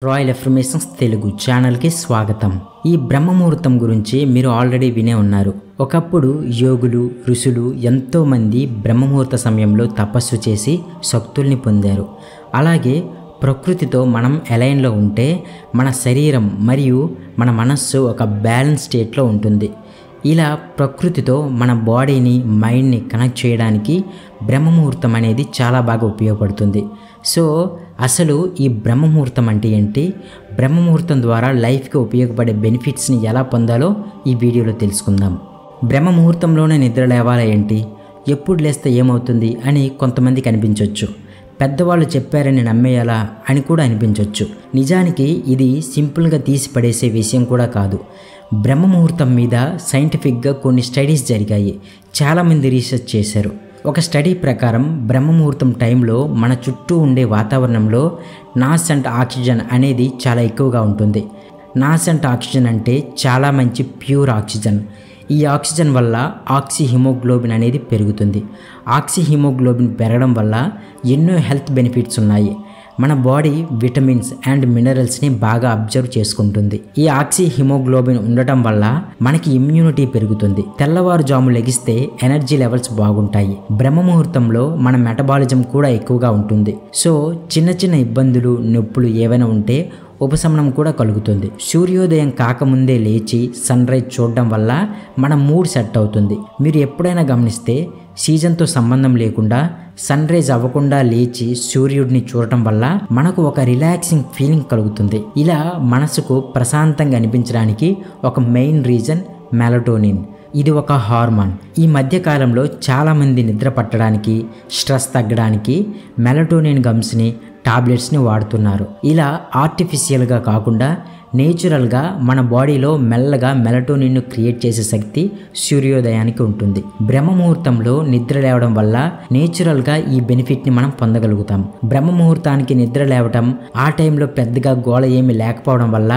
Royal affirmations Telugu ఛానల్కి స్వాగతం. ఈ బ్రహ్మముహూర్తం గురించి మీరు ఆల్రెడీ వినే ఉన్నారు. ఒకప్పుడు యోగులు ఋషులు ఎంతోమంది బ్రహ్మముహూర్త సమయంలో తపస్సు చేసి శక్తుల్ని పొందారు. అలాగే ప్రకృతితో మనం అలైన్లో ఉంటే మన శరీరం మరియు మన మనస్సు ఒక బ్యాలెన్స్ స్టేట్లో ఉంటుంది. ఇలా ప్రకృతితో మన బాడీని మైండ్ని కనెక్ట్ చేయడానికి బ్రహ్మముహూర్తం అనేది చాలా బాగా ఉపయోగపడుతుంది. సో అసలు ఈ బ్రహ్మముహూర్తం అంటే ఏంటి, బ్రహ్మముహూర్తం ద్వారా లైఫ్కి ఉపయోగపడే బెనిఫిట్స్ని ఎలా పొందాలో ఈ వీడియోలో తెలుసుకుందాం. బ్రహ్మముహూర్తంలోనే నిద్ర లేవాలా ఏంటి, ఎప్పుడు లేస్తే ఏమవుతుంది అని కొంతమందికి అనిపించవచ్చు. పెద్దవాళ్ళు చెప్పారని నమ్మేయాలా అని కూడా అనిపించవచ్చు. నిజానికి ఇది సింపుల్గా తీసి పడేసే విషయం కూడా కాదు. బ్రహ్మముహూర్తం మీద సైంటిఫిక్గా కొన్ని స్టడీస్ జరిగాయి. చాలామంది రీసెర్చ్ చేశారు. ఒక స్టడీ ప్రకారం బ్రహ్మముహూర్తం టైంలో మన చుట్టూ ఉండే వాతావరణంలో నాసెంట్ ఆక్సిజన్ అనేది చాలా ఎక్కువగా ఉంటుంది. నాసెంట్ ఆక్సిజన్ అంటే చాలా మంచి ప్యూర్ ఆక్సిజన్. ఈ ఆక్సిజన్ వల్ల ఆక్సిహిమోగ్లోబిన్ అనేది పెరుగుతుంది. ఆక్సిహిమోగ్లోబిన్ పెరగడం వల్ల ఎన్నో హెల్త్ బెనిఫిట్స్ ఉన్నాయి. మన బాడీ విటమిన్స్ అండ్ మినరల్స్ని బాగా అబ్జర్వ్ చేసుకుంటుంది. ఈ ఆక్సిహిమోగ్లోబిన్ ఉండటం వల్ల మనకి ఇమ్యూనిటీ పెరుగుతుంది. తెల్లవారుజాము లెగిస్తే ఎనర్జీ లెవెల్స్ బాగుంటాయి. బ్రహ్మముహూర్తంలో మన మెటబాలిజం కూడా ఎక్కువగా ఉంటుంది. సో చిన్న చిన్న ఇబ్బందులు నొప్పులు ఏవైనా ఉంటే ఉపశమనం కూడా కలుగుతుంది. సూర్యోదయం కాకముందే లేచి సన్ రైజ్ చూడడం వల్ల మన మూడ్ సెట్ అవుతుంది. మీరు ఎప్పుడైనా గమనిస్తే సీజన్తో సంబంధం లేకుండా సన్ రైజ్ అవ్వకుండా లేచి సూర్యుడిని చూడటం వల్ల మనకు ఒక రిలాక్సింగ్ ఫీలింగ్ కలుగుతుంది. ఇలా మనసుకు ప్రశాంతంగా అనిపించడానికి ఒక మెయిన్ రీజన్ మెలటోనిన్. ఇది ఒక హార్మోన్. ఈ మధ్యకాలంలో చాలామంది నిద్ర పట్టడానికి స్ట్రెస్ తగ్గడానికి మెలటోనిన్ గమ్స్ని టాబ్లెట్స్ని వాడుతున్నారు. ఇలా ఆర్టిఫిషియల్గా కాకుండా నేచురల్గా మన బాడీలో మెల్లగా మెలటోనిన్ను క్రియేట్ చేసే శక్తి సూర్యోదయానికి ఉంటుంది. బ్రహ్మముహూర్తంలో నిద్ర లేవడం వల్ల నేచురల్గా ఈ బెనిఫిట్ని మనం పొందగలుగుతాం. బ్రహ్మముహూర్తానికి నిద్ర లేవటం, ఆ టైంలో పెద్దగా గోళ ఏమి లేకపోవడం వల్ల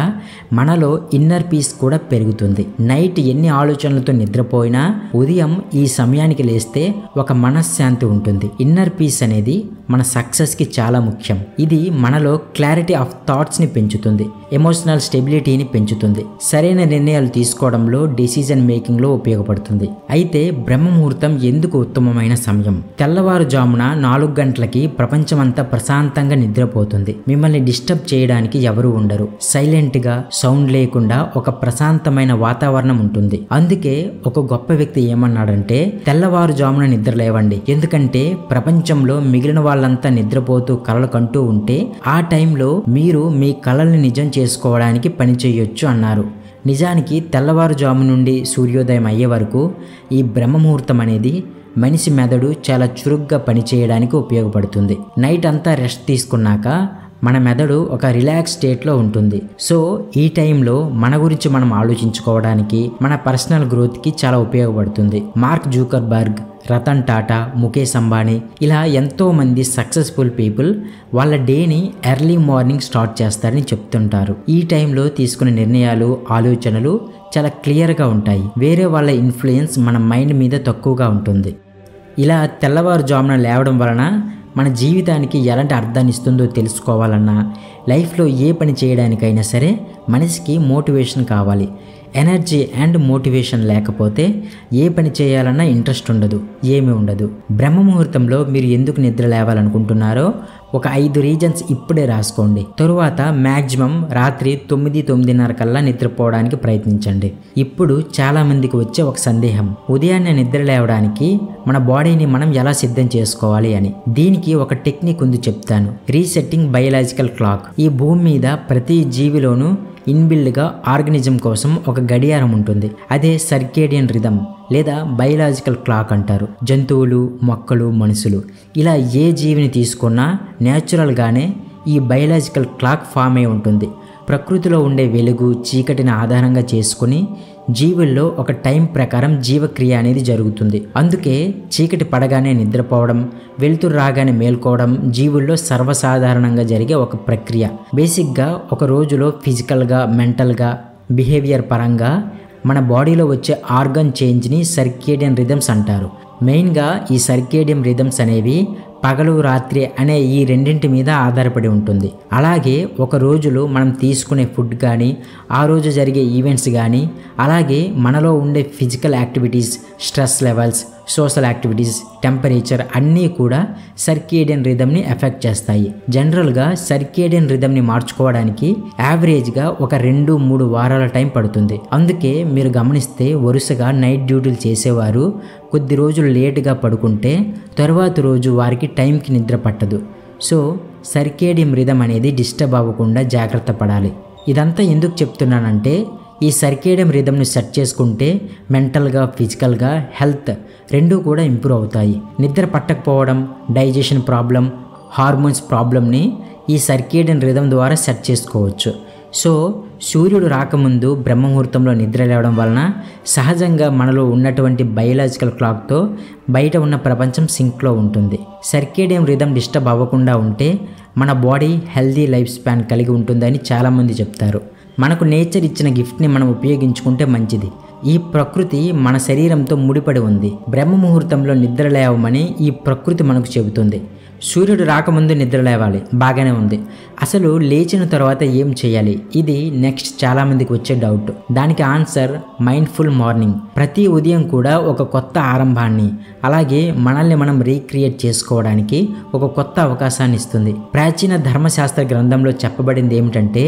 మనలో ఇన్నర్ పీస్ కూడా పెరుగుతుంది. నైట్ ఎన్ని ఆలోచనలతో నిద్రపోయినా ఉదయం ఈ సమయానికి లేస్తే ఒక మనశ్శాంతి ఉంటుంది. ఇన్నర్ పీస్ అనేది మన సక్సెస్కి చాలా ముఖ్యం. ఇది మనలో క్లారిటీ ఆఫ్ థాట్స్ని పెంచుతుంది, ఎమోషనల్ స్టెబిలిటీని పెంచుతుంది, సరైన నిర్ణయాలు తీసుకోవడంలో డెసిజన్ మేకింగ్లో ఉపయోగపడుతుంది. అయితే బ్రహ్మముహూర్తం ఎందుకు ఉత్తమమైన సమయం? తెల్లవారుజామున 4 గంటలకి ప్రపంచమంతా ప్రశాంతంగా నిద్రపోతుంది. మిమ్మల్ని డిస్టర్బ్ చేయడానికి ఎవరు ఉండరు. సైలెంట్గా సౌండ్ లేకుండా ఒక ప్రశాంతమైన వాతావరణం ఉంటుంది. అందుకే ఒక గొప్ప వ్యక్తి ఏమన్నాడంటే, తెల్లవారుజామున నిద్ర లేవండి, ఎందుకంటే ప్రపంచంలో మిగిలిన వాళ్ళంతా నిద్రపోతూ కలలు కంటూ ఉంటే ఆ టైంలో మీరు మీ కలల్ని నిజం చేసుకోవడానికి పని చేయొచ్చు అన్నారు. నిజానికి తెల్లవారుజాము నుండి సూర్యోదయం అయ్యే వరకు ఈ బ్రహ్మముహూర్తం అనేది మనిషి మెదడు చాలా చురుగ్గా పనిచేయడానికి ఉపయోగపడుతుంది. నైట్ అంతా రెస్ట్ తీసుకున్నాక మన మెదడు ఒక రిలాక్స్ స్టేట్లో ఉంటుంది. సో ఈ టైంలో మన గురించి మనం ఆలోచించుకోవడానికి, మన పర్సనల్ గ్రోత్కి చాలా ఉపయోగపడుతుంది. మార్క్ జూకర్బర్గ్, రతన్ టాటా, ముఖేష్ అంబానీ ఇలా ఎంతోమంది సక్సెస్ఫుల్ పీపుల్ వాళ్ళ డేని ఎర్లీ మార్నింగ్ స్టార్ట్ చేస్తారని చెప్తుంటారు. ఈ టైంలో తీసుకునే నిర్ణయాలు, ఆలోచనలు చాలా క్లియర్గా ఉంటాయి. వేరే వాళ్ళ ఇన్ఫ్లుయెన్స్ మన మైండ్ మీద తక్కువగా ఉంటుంది. ఇలా తెల్లవారుజామున లేవడం వలన మన జీవితానికి ఎలాంటి అర్థాన్ని ఇస్తుందో తెలుసుకోవాలన్నా, లైఫ్లో ఏ పని చేయడానికైనా సరే మనిషికి మోటివేషన్ కావాలి. ఎనర్జీ అండ్ మోటివేషన్ లేకపోతే ఏ పని చేయాలన్నా ఇంట్రెస్ట్ ఉండదు, ఏమీ ఉండదు. బ్రహ్మముహూర్తంలో మీరు ఎందుకు నిద్ర లేవాలనుకుంటున్నారో ఒక 5 రీజన్స్ ఇప్పుడే రాసుకోండి. తరువాత మ్యాక్సిమం రాత్రి 9-9:30 కల్లా నిద్రపోవడానికి ప్రయత్నించండి. ఇప్పుడు చాలామందికి వచ్చే ఒక సందేహం, ఉదయాన్నే నిద్ర లేవడానికి మన బాడీని మనం ఎలా సిద్ధం చేసుకోవాలి అని. దీనికి ఒక టెక్నిక్ ఉంది, చెప్తాను. Resetting biological clock. ఈ భూమి మీద ప్రతి జీవిలోనూ ఇన్బిల్డ్గా ఆర్గనిజం కోసం ఒక గడియారం ఉంటుంది. అదే సర్కేడియన్ రిథమ్ లేదా బయలాజికల్ క్లాక్ అంటారు. జంతువులు, మొక్కలు, మనుషులు ఇలా ఏ జీవిని తీసుకున్నా న్యాచురల్గానే ఈ బయలాజికల్ క్లాక్ ఫామ్ అయి ఉంటుంది. ప్రకృతిలో ఉండే వెలుగు చీకటిని ఆధారంగా చేసుకుని జీవుల్లో ఒక టైం ప్రకారం జీవక్రియ అనేది జరుగుతుంది. అందుకే చీకటి పడగానే నిద్రపోవడం, వెలుతురు రాగానే మేల్కోవడం జీవుల్లో సర్వసాధారణంగా జరిగే ఒక ప్రక్రియ. బేసిక్గా ఒక రోజులో ఫిజికల్గా, మెంటల్గా, బిహేవియర్ పరంగా మన బాడీలో వచ్చే ఆర్గన్ చేంజ్ని సర్కేడియన్ రిథమ్స్ అంటారు. మెయిన్గా ఈ సర్కేడియం రిథమ్స్ అనేవి పగలు రాత్రి అనే ఈ రెండింటి మీద ఆధారపడి ఉంటుంది. అలాగే ఒక రోజులో మనం తీసుకునే ఫుడ్ కానీ, ఆ రోజు జరిగే ఈవెంట్స్ కానీ, అలాగే మనలో ఉండే physical activities, stress levels, social activities, temperature అన్నీ కూడా సర్కేడియన్ రిథమ్ని ఎఫెక్ట్ చేస్తాయి. జనరల్గా సర్కేడియన్ రిథమ్ని మార్చుకోవడానికి యావరేజ్గా ఒక 2-3 వారాల టైం పడుతుంది. అందుకే మీరు గమనిస్తే వరుసగా నైట్ డ్యూటీలు చేసేవారు కొద్ది రోజులు లేటుగా పడుకుంటే తర్వాత రోజు వారికి టైంకి నిద్ర పట్టదు. సో సర్కేడియన్ రిథమ్ అనేది డిస్టర్బ్ అవ్వకుండా జాగ్రత్త పడాలి. ఇదంతా ఎందుకు చెప్తున్నానంటే ఈ సర్కేడియన్ రిథమ్ని సెట్ చేసుకుంటే మెంటల్గా, ఫిజికల్గా హెల్త్ రెండూ కూడా ఇంప్రూవ్ అవుతాయి. నిద్ర పట్టకపోవడం, డైజెషన్ ప్రాబ్లం, హార్మోన్స్ ప్రాబ్లమ్ని ఈ సర్కేడియన్ రిథమ్ ద్వారా సెట్ చేసుకోవచ్చు. సో సూర్యుడు రాకముందు బ్రహ్మముహూర్తంలో నిద్ర లేవడం వలన సహజంగా మనలో ఉన్నటువంటి బయలాజికల్ క్లాక్తో బయట ఉన్న ప్రపంచం సింక్లో ఉంటుంది. సర్కేడియన్ రిథమ్ డిస్టర్బ్ అవ్వకుండా ఉంటే మన బాడీ హెల్దీ లైఫ్ స్పాన్ కలిగి ఉంటుందని చాలామంది చెప్తారు. మనకు నేచర్ ఇచ్చిన గిఫ్ట్ని మనం ఉపయోగించుకుంటే మంచిది. ఈ ప్రకృతి మన శరీరంతో ముడిపడి ఉంది. బ్రహ్మముహూర్తంలో నిద్ర లేవమని ఈ ప్రకృతి మనకు చెబుతుంది. సూర్యుడు రాకముందు నిద్ర లేవాలి, బాగానే ఉంది. అసలు లేచిన తర్వాత ఏం చేయాలి? ఇది నెక్స్ట్ చాలామందికి వచ్చే డౌట్. దానికి ఆన్సర్ మైండ్ఫుల్ మార్నింగ్. ప్రతి ఉదయం కూడా ఒక కొత్త ఆరంభాన్ని, అలాగే మనల్ని మనం రీక్రియేట్ చేసుకోవడానికి ఒక కొత్త అవకాశాన్ని ఇస్తుంది. ప్రాచీన ధర్మశాస్త్ర గ్రంథంలో చెప్పబడింది ఏమిటంటే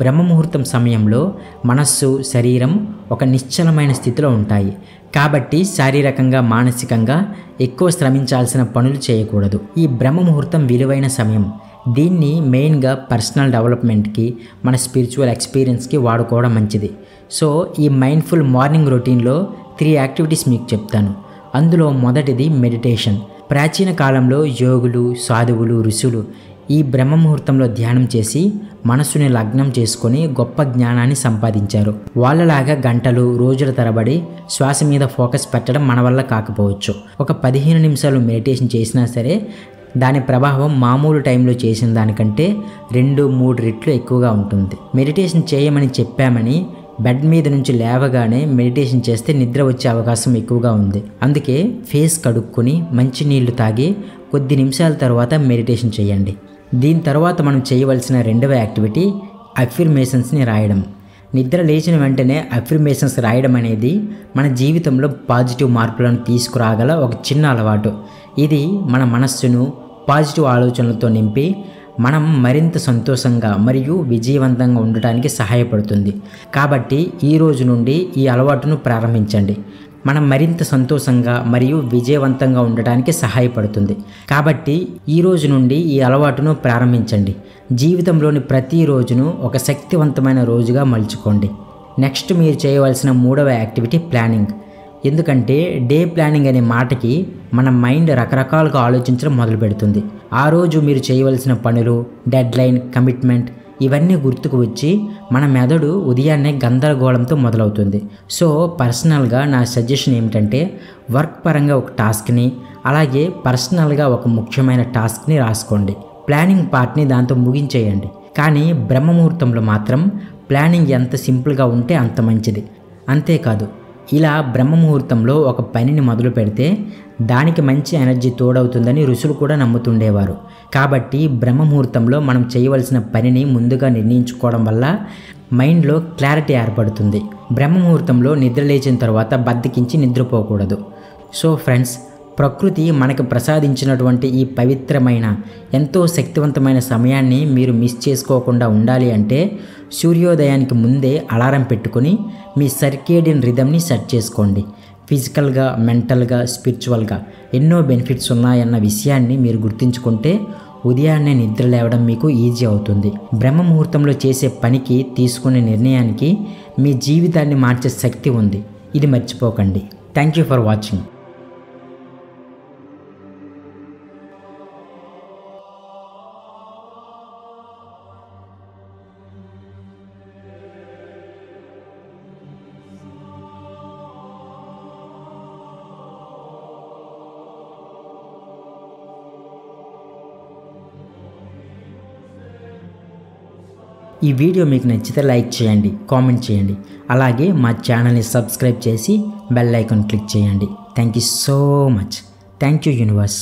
బ్రహ్మముహూర్తం సమయంలో మనస్సు, శరీరం ఒక నిశ్చలమైన స్థితిలో ఉంటాయి. కాబట్టి శారీరకంగా, మానసికంగా ఎక్కువ శ్రమించాల్సిన పనులు చేయకూడదు. ఈ బ్రహ్మముహూర్తం విలువైన సమయం. దీన్ని మెయిన్గా పర్సనల్ డెవలప్మెంట్కి, మన స్పిరిచువల్ ఎక్స్పీరియన్స్కి వాడుకోవడం మంచిది. సో ఈ మైండ్ఫుల్ మార్నింగ్ రొటీన్లో 3 యాక్టివిటీస్ మీకు చెప్తాను. అందులో మొదటిది మెడిటేషన్. ప్రాచీన కాలంలో యోగులు, సాధువులు, ఋషులు ఈ బ్రహ్మముహూర్తంలో ధ్యానం చేసి మనసుని లగ్నం చేసుకొని గొప్ప జ్ఞానాన్ని సంపాదించారు. వాళ్ళలాగా గంటలు, రోజుల తరబడి శ్వాస మీద ఫోకస్ పెట్టడం మన వల్ల కాకపోవచ్చు. ఒక 15 నిమిషాలు మెడిటేషన్ చేసినా సరే దాని ప్రభావం మామూలు టైంలో చేసిన దానికంటే 2-3 రెట్లు ఎక్కువగా ఉంటుంది. మెడిటేషన్ చేయమని చెప్పామని బెడ్ మీద నుంచి లేవగానే మెడిటేషన్ చేస్తే నిద్ర వచ్చే అవకాశం ఎక్కువగా ఉంది. అందుకే ఫేస్ కడుక్కొని మంచి నీళ్లు తాగి కొద్ది నిమిషాల తర్వాత మెడిటేషన్ చేయండి. దీని తర్వాత మనం చేయవలసిన రెండవ యాక్టివిటీ అఫర్మేషన్స్ని రాయడం. నిద్ర లేచిన వెంటనే అఫర్మేషన్స్ రాయడం అనేది మన జీవితంలో పాజిటివ్ మార్పులను తీసుకురాగల ఒక చిన్న అలవాటు. ఇది మన మనస్సును పాజిటివ్ ఆలోచనలతో నింపి మనం మరింత సంతోషంగా మరియు విజయవంతంగా ఉండటానికి సహాయపడుతుంది. కాబట్టి ఈ రోజు నుండి ఈ అలవాటును ప్రారంభించండి. మనం మరింత సంతోషంగా మరియు విజయవంతంగా ఉండటానికి సహాయపడుతుంది. కాబట్టి ఈ రోజు నుండి ఈ అలవాటును ప్రారంభించండి. జీవితంలోని ప్రతి రోజును ఒక శక్తివంతమైన రోజుగా మలుచుకోండి. నెక్స్ట్ మీరు చేయవలసిన 3వ యాక్టివిటీ ప్లానింగ్. ఎందుకంటే డే ప్లానింగ్ అనే మాటకి మన మైండ్ రకరకాలుగా ఆలోచించడం మొదలు పెడుతుంది. ఆ రోజు మీరు చేయవలసిన పనులు, డెడ్ లైన్, కమిట్మెంట్ ఇవన్నీ గుర్తుకు వచ్చి మన మెదడు ఉదయాన్నే గందరగోళంతో మొదలవుతుంది. సో పర్సనల్గా నా సజెషన్ ఏమిటంటే వర్క్ పరంగా ఒక టాస్క్ని, అలాగే పర్సనల్గా ఒక ముఖ్యమైన టాస్క్ని రాసుకోండి. ప్లానింగ్ పార్ట్ని దాంతో ముగించేయండి. కానీ బ్రహ్మముహూర్తంలో మాత్రం ప్లానింగ్ ఎంత సింపుల్గా ఉంటే అంత మంచిది. అంతేకాదు ఇలా బ్రహ్మముహూర్తంలో ఒక పనిని మొదలు పెడితే దానికి మంచి ఎనర్జీ తోడవుతుందని ఋషులు కూడా నమ్ముతుండేవారు. కాబట్టి బ్రహ్మముహూర్తంలో మనం చేయవలసిన పనిని ముందుగా నిర్ణయించుకోవడం వల్ల మైండ్లో క్లారిటీ ఏర్పడుతుంది. బ్రహ్మముహూర్తంలో నిద్ర లేచిన తర్వాత బద్దకించి నిద్రపోకూడదు. సో ఫ్రెండ్స్, ప్రకృతి మనకు ప్రసాదించినటువంటి ఈ పవిత్రమైన, ఎంతో శక్తివంతమైన సమయాన్ని మీరు మిస్ చేసుకోకుండా ఉండాలి అంటే సూర్యోదయానికి ముందే అలారం పెట్టుకొని మీ సర్కేడియన్ రిథమ్ని సెట్ చేసుకోండి. ఫిజికల్గా, మెంటల్గా, స్పిరిచువల్గా ఎన్నో బెనిఫిట్స్ ఉన్నాయన్న విషయాన్ని మీరు గుర్తుంచుకుంటే ఉదయాన్నే నిద్ర లేవడం మీకు ఈజీ అవుతుంది. బ్రహ్మముహూర్తంలో చేసే పనికి, తీసుకునే నిర్ణయానికి మీ జీవితాన్ని మార్చే శక్తి ఉంది. ఇది మర్చిపోకండి. Thank you for watching. ఈ వీడియో మీకు నచ్చితే లైక్ చేయండి, కామెంట్ చేయండి. అలాగే మా ఛానల్ని సబ్స్క్రైబ్ చేసి బెల్ ఐకాన్ క్లిక్ చేయండి. Thank you so much. Thank you universe.